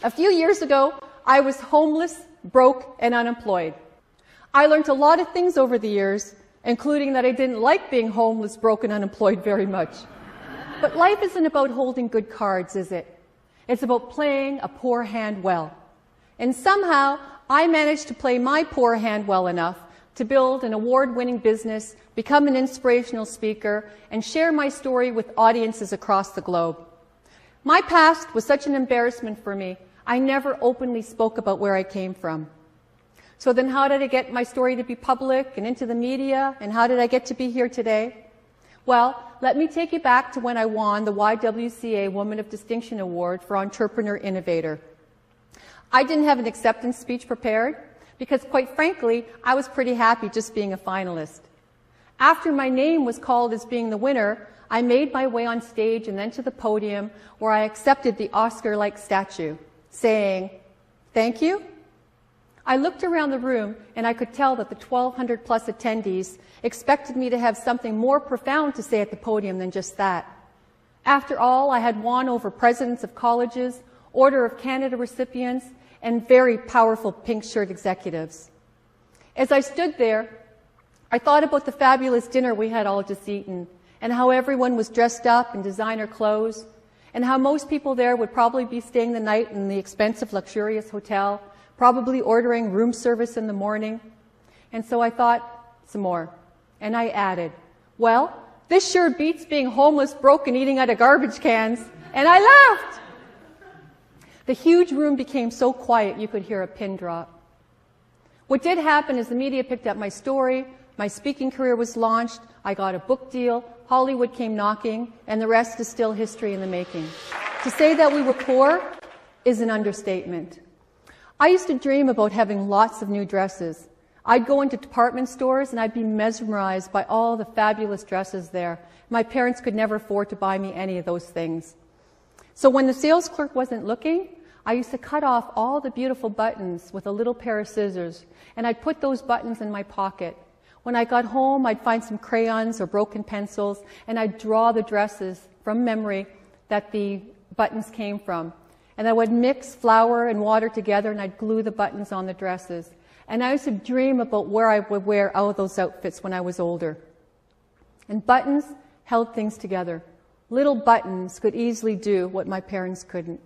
A few years ago, I was homeless, broke, and unemployed. I learned a lot of things over the years, including that I didn't like being homeless, broke, and unemployed very much. But life isn't about holding good cards, is it? It's about playing a poor hand well. And somehow, I managed to play my poor hand well enough to build an award-winning business, become an inspirational speaker, and share my story with audiences across the globe. My past was such an embarrassment for me, I never openly spoke about where I came from. So then how did I get my story to be public and into the media, and how did I get to be here today? Well, let me take you back to when I won the YWCA Woman of Distinction Award for Entrepreneur Innovator. I didn't have an acceptance speech prepared because, quite frankly, I was pretty happy just being a finalist. After my name was called as being the winner, I made my way on stage and then to the podium where I accepted the Oscar-like statue, saying, "Thank you." I looked around the room and I could tell that the 1,200 plus attendees expected me to have something more profound to say at the podium than just that. After all, I had won over presidents of colleges, Order of Canada recipients, and very powerful pink shirt executives. As I stood there, I thought about the fabulous dinner we had all just eaten, and how everyone was dressed up in designer clothes, and how most people there would probably be staying the night in the expensive, luxurious hotel, probably ordering room service in the morning. And so I thought some more, and I added, well, this sure beats being homeless, broke, and eating out of garbage cans, and I laughed. The huge room became so quiet you could hear a pin drop. What did happen is the media picked up my story, my speaking career was launched, I got a book deal, Hollywood came knocking, and the rest is still history in the making. To say that we were poor is an understatement. I used to dream about having lots of new dresses. I'd go into department stores and I'd be mesmerized by all the fabulous dresses there. My parents could never afford to buy me any of those things. So when the sales clerk wasn't looking, I used to cut off all the beautiful buttons with a little pair of scissors, and I'd put those buttons in my pocket. When I got home, I'd find some crayons or broken pencils, and I'd draw the dresses from memory that the buttons came from. And I would mix flour and water together, and I'd glue the buttons on the dresses. And I used to dream about where I would wear all of those outfits when I was older. And buttons held things together. Little buttons could easily do what my parents couldn't.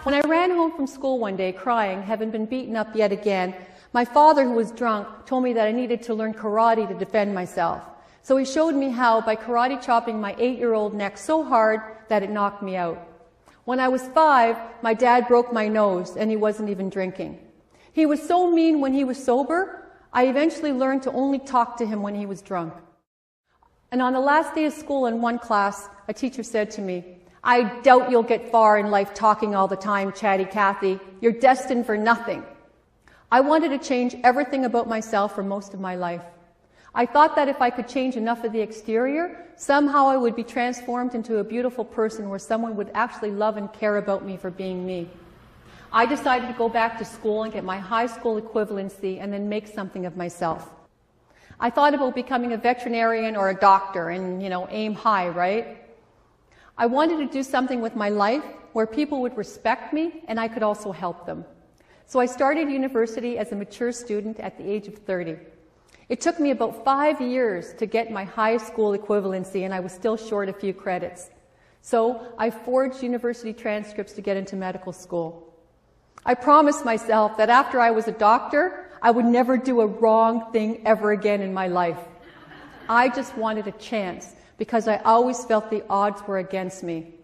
When I ran home from school one day crying, having been beaten up yet again, my father, who was drunk, told me that I needed to learn karate to defend myself. So he showed me how by karate chopping my 8-year-old neck so hard that it knocked me out. When I was 5, my dad broke my nose and he wasn't even drinking. He was so mean when he was sober, I eventually learned to only talk to him when he was drunk. And on the last day of school in one class, a teacher said to me, "I doubt you'll get far in life talking all the time, chatty Cathy. You're destined for nothing." I wanted to change everything about myself for most of my life. I thought that if I could change enough of the exterior, somehow I would be transformed into a beautiful person where someone would actually love and care about me for being me. I decided to go back to school and get my high school equivalency and then make something of myself. I thought about becoming a veterinarian or a doctor and, aim high, right? I wanted to do something with my life where people would respect me and I could also help them. So I started university as a mature student at the age of 30. It took me about 5 years to get my high school equivalency and I was still short a few credits. So I forged university transcripts to get into medical school. I promised myself that after I was a doctor, I would never do a wrong thing ever again in my life. I just wanted a chance because I always felt the odds were against me.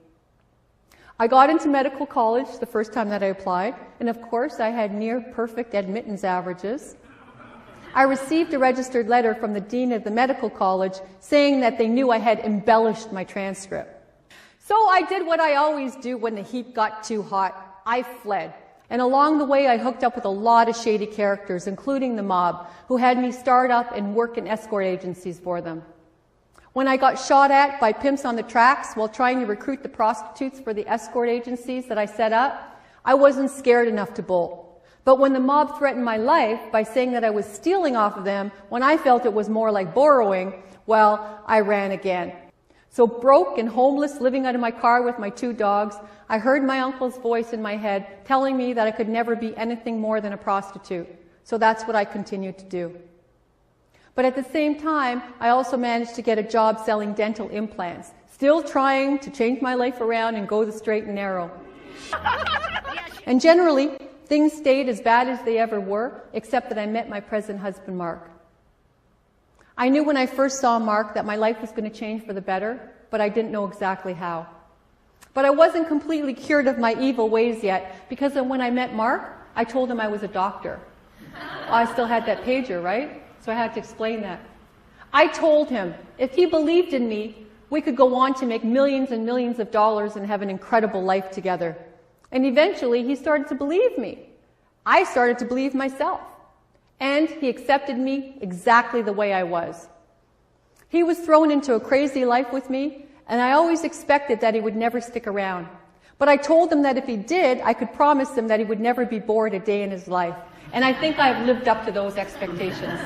I got into medical college the first time that I applied, and of course I had near perfect admittance averages. I received a registered letter from the dean of the medical college saying that they knew I had embellished my transcript. So I did what I always do when the heat got too hot. I fled. And along the way, I hooked up with a lot of shady characters, including the mob, who had me start up and work in escort agencies for them. When I got shot at by pimps on the tracks while trying to recruit the prostitutes for the escort agencies that I set up, I wasn't scared enough to bolt. But when the mob threatened my life by saying that I was stealing off of them when I felt it was more like borrowing, well, I ran again. So broke and homeless, living out of my car with my 2 dogs, I heard my uncle's voice in my head telling me that I could never be anything more than a prostitute. So that's what I continued to do. But at the same time, I also managed to get a job selling dental implants, still trying to change my life around and go the straight and narrow. And generally, things stayed as bad as they ever were, except that I met my present husband, Mark. I knew when I first saw Mark that my life was going to change for the better, but I didn't know exactly how. But I wasn't completely cured of my evil ways yet, because when I met Mark, I told him I was a doctor. I still had that pager, right? So I had to explain that. I told him if he believed in me, we could go on to make millions and millions of dollars and have an incredible life together. And eventually, he started to believe me. I started to believe myself. And he accepted me exactly the way I was. He was thrown into a crazy life with me, and I always expected that he would never stick around. But I told him that if he did, I could promise him that he would never be bored a day in his life. And I think I've lived up to those expectations.